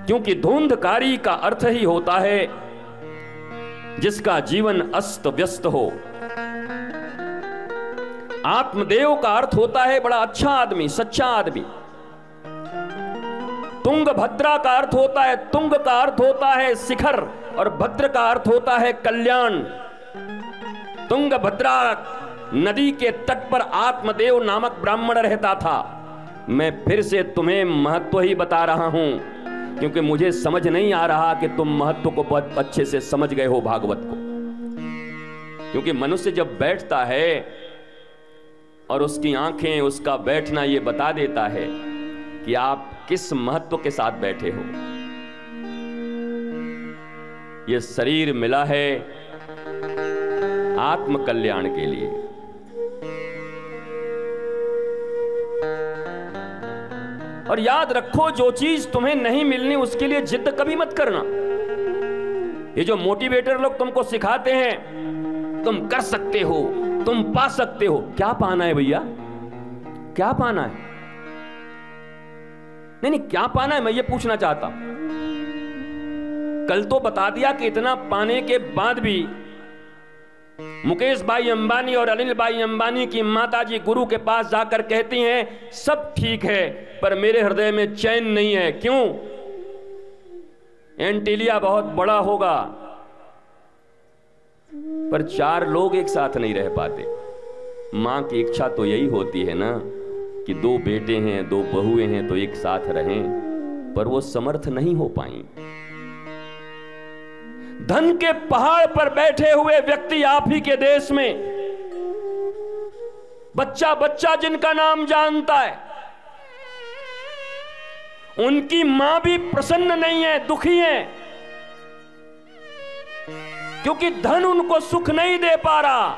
क्योंकि धुंधकारी का अर्थ ही होता है जिसका जीवन अस्त व्यस्त हो। आत्मदेव का अर्थ होता है बड़ा अच्छा आदमी, सच्चा आदमी। तुंगभद्रा का अर्थ होता है, तुंग का अर्थ होता है शिखर और भद्र का अर्थ होता है कल्याण। तुंगभद्रा नदी के तट पर आत्मदेव नामक ब्राह्मण रहता था। मैं फिर से तुम्हें महत्व ही बता रहा हूं, क्योंकि मुझे समझ नहीं आ रहा कि तुम महत्व को बहुत अच्छे से समझ गए हो भागवत को। क्योंकि मनुष्य जब बैठता है और उसकी आंखें, उसका बैठना ये बता देता है कि आप किस महत्व के साथ बैठे हो। ये शरीर मिला है आत्म कल्याण के लिए। और याद रखो, जो चीज तुम्हें नहीं मिलनी उसके लिए जिद कभी मत करना। ये जो मोटिवेटर लोग तुमको सिखाते हैं तुम कर सकते हो, तुम पा सकते हो, क्या पाना है भैया? क्या पाना है? नहीं, क्या पाना है, मैं ये पूछना चाहता हूं। कल तो बता दिया कि इतना पाने के बाद भी मुकेश भाई अंबानी और अनिल भाई अंबानी की माताजी गुरु के पास जाकर कहती हैं सब ठीक है पर मेरे हृदय में चैन नहीं है। क्यों? एंटीलिया बहुत बड़ा होगा पर 4 लोग एक साथ नहीं रह पाते। मां की इच्छा तो यही होती है ना कि 2 बेटे हैं, 2 बहुएं हैं तो एक साथ रहें, पर वो समर्थ नहीं हो पाई। धन के पहाड़ पर बैठे हुए व्यक्ति आप ही के देश में, बच्चा बच्चा जिनका नाम जानता है, उनकी मां भी प्रसन्न नहीं है, दुखी है, क्योंकि धन उनको सुख नहीं दे पा रहा।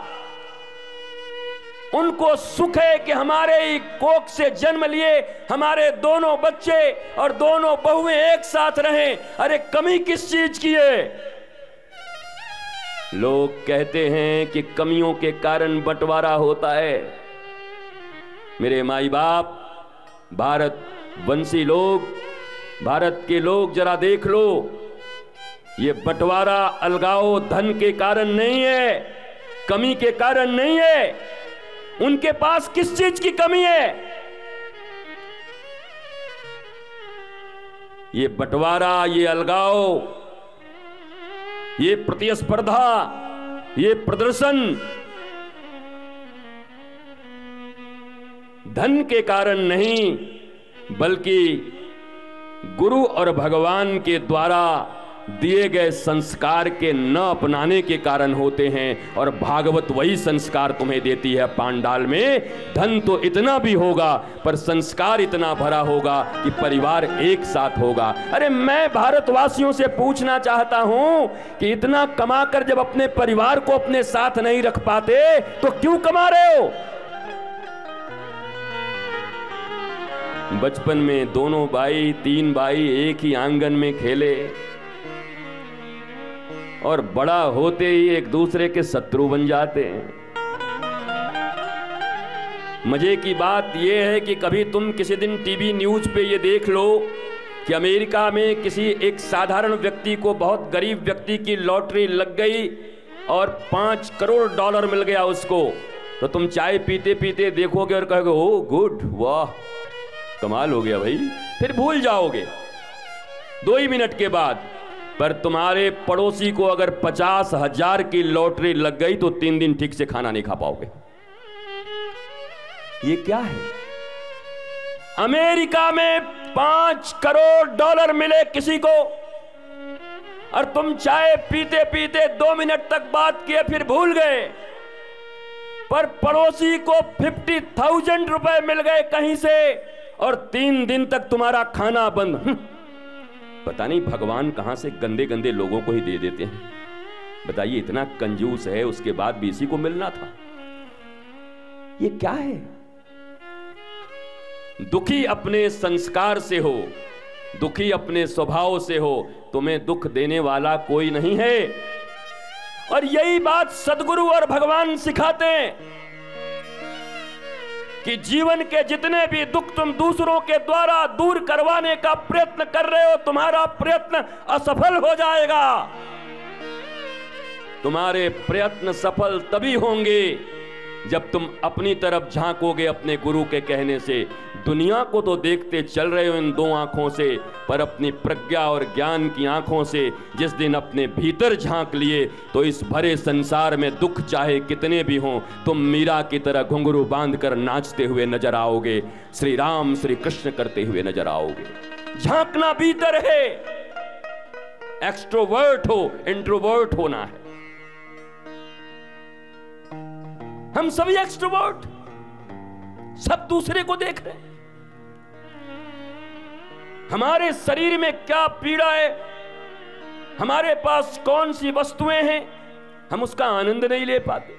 उनको सुख है कि हमारे ही कोख से जन्म लिए हमारे दोनों बच्चे और दोनों बहुएं एक साथ रहें। अरे कमी किस चीज की है? लोग कहते हैं कि कमियों के कारण बंटवारा होता है। मेरे माई बाप, भारत वंशी लोग, भारत के लोग जरा देख लो, ये बंटवारा अलगाव धन के कारण नहीं है, कमी के कारण नहीं है। उनके पास किस चीज की कमी है? ये बंटवारा, ये अलगाव, ये प्रतिस्पर्धा, ये प्रदर्शन धन के कारण नहीं बल्कि गुरु और भगवान के द्वारा दिए गए संस्कार के न अपनाने के कारण होते हैं। और भागवत वही संस्कार तुम्हें देती है। पांडाल में धन तो इतना भी होगा पर संस्कार इतना भरा होगा कि परिवार एक साथ होगा। अरे मैं भारतवासियों से पूछना चाहता हूं कि इतना कमाकर जब अपने परिवार को अपने साथ नहीं रख पाते तो क्यों कमा रहे हो? बचपन में दोनों भाई, 3 भाई एक ही आंगन में खेले और बड़ा होते ही एक दूसरे के शत्रु बन जाते हैं। मजे की बात यह है कि कभी तुम किसी दिन टीवी न्यूज पे ये देख लो कि अमेरिका में किसी एक साधारण व्यक्ति को, बहुत गरीब व्यक्ति की लॉटरी लग गई और $5 करोड़ मिल गया उसको, तो तुम चाय पीते पीते देखोगे और कहोगे ओ गुड, वाह कमाल हो गया भाई, फिर भूल जाओगे 2 ही मिनट के बाद। पर तुम्हारे पड़ोसी को अगर 50,000 की लॉटरी लग गई तो 3 दिन ठीक से खाना नहीं खा पाओगे। ये क्या है? अमेरिका में $5 करोड़ मिले किसी को और तुम चाय पीते पीते 2 मिनट तक बात किए फिर भूल गए, पर पड़ोसी को 50,000 रुपए मिल गए कहीं से और 3 दिन तक तुम्हारा खाना बंद। पता नहीं भगवान कहां से गंदे गंदे लोगों को ही दे देते हैं। बताइए, इतना कंजूस है उसके बाद भी इसी को मिलना था। ये क्या है? दुखी अपने संस्कार से हो, दुखी अपने स्वभाव से हो, तुम्हें दुख देने वाला कोई नहीं है। और यही बात सदगुरु और भगवान सिखाते हैं। कि जीवन के जितने भी दुख तुम दूसरों के द्वारा दूर करवाने का प्रयत्न कर रहे हो, तुम्हारा प्रयत्न असफल हो जाएगा। तुम्हारे प्रयत्न सफल तभी होंगे जब तुम अपनी तरफ झांकोगे अपने गुरु के कहने से। दुनिया को तो देखते चल रहे हो इन दो आंखों से, पर अपनी प्रज्ञा और ज्ञान की आंखों से जिस दिन अपने भीतर झांक लिए तो इस भरे संसार में दुख चाहे कितने भी हों, तुम मीरा की तरह घुंघरू बांधकर नाचते हुए नजर आओगे, श्री राम श्री कृष्ण करते हुए नजर आओगे। झांकना भीतर है। एक्सट्रोवर्ट हो, इंट्रोवर्ट होना है। हम सभी एक्सट्रोवर्ट, सब दूसरे को देख रहे हैं। हमारे शरीर में क्या पीड़ा है, हमारे पास कौन सी वस्तुएं हैं, हम उसका आनंद नहीं ले पाते।